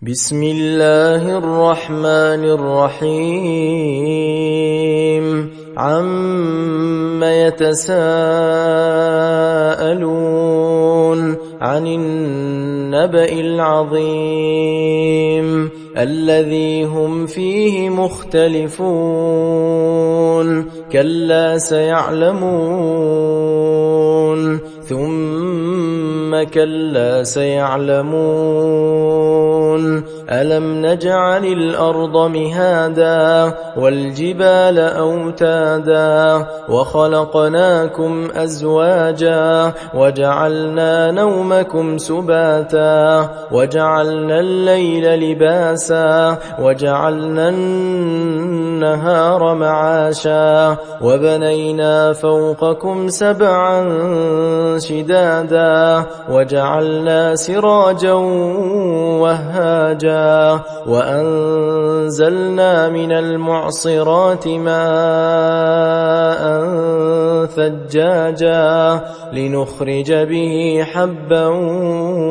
بسم الله الرحمن الرحيم عم يتساءلون عن النبأ العظيم الذي هم فيه مختلفون كلا سيعلمون ثم كلا سيعلمون ألم نجعل الأرض مهادا والجبال أوتادا وخلقناكم أزواجا وجعلنا نومكم سباتا وجعلنا الليل لباسا وجعلنا النهار معاشا وبنينا فوقكم سبعا شدادا وجعلنا سراجا وهاجا وأنزلنا من المعصرات ماء ثجاجا لنخرج به حبا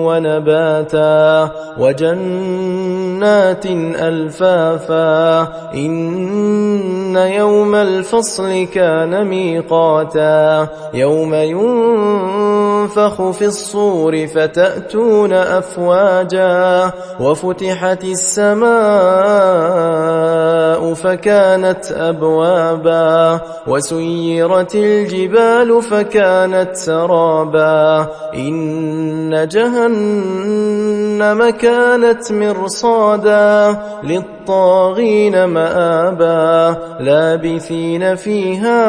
ونباتا وجنات ألفافا إن يوم الفصل كان ميقاتا يوم ينفخ في الصور فتأتون أفواجا وفتحت السماء فكانت أبوابا وسيرت الجبال فكانت سرابا إن جهنم كانت مرصادا للطاغين مآبا لابثين فيها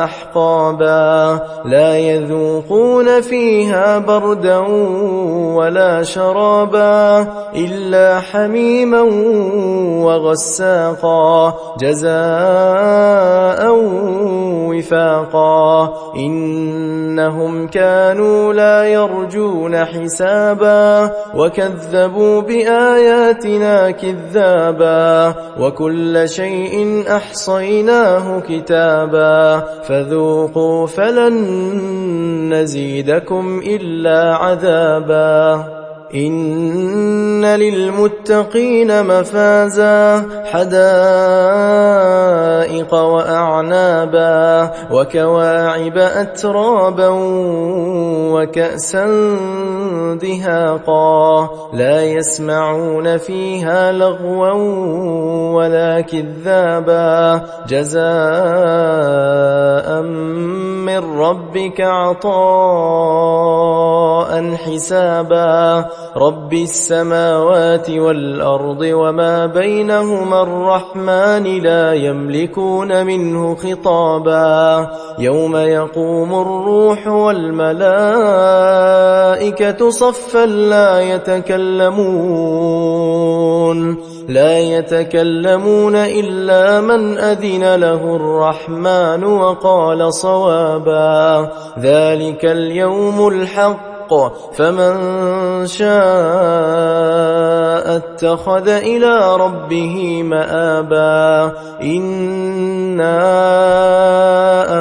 أحقابا لا يذوقون فيها بردا ولا شرابا إلا حميما وغساقا جزاء وفاقا إنهم كانوا لا يرجون حسابا وكذبوا بآياتنا كذابا وكل شيء أحصيناه كتابا فذوقوا فلن نزيدكم إلا عذابا إن للمتقين مفازا حدائق وأعنابا وكواعب أترابا وكأسا دهاقا لا يسمعون فيها لغوا ولا كذابا جزاء من ربك عطاء حسابا رب السماوات والأرض وما بينهما الرحمن لا يملكون منه خطابا يوم يقوم الروح والملائكة صفا لا يتكلمون إلا من أذن له الرحمن وقال صوابا ذلك اليوم الحق فمن شاء اتخذ إلى ربه مآبا إنا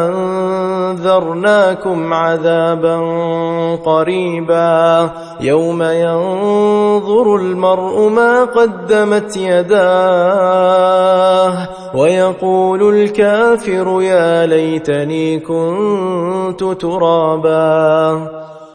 أنذرناكم عذابا قريبا يوم ينظر المرء ما قدمت يداه ويقول الكافر يا ليتني كنت ترابا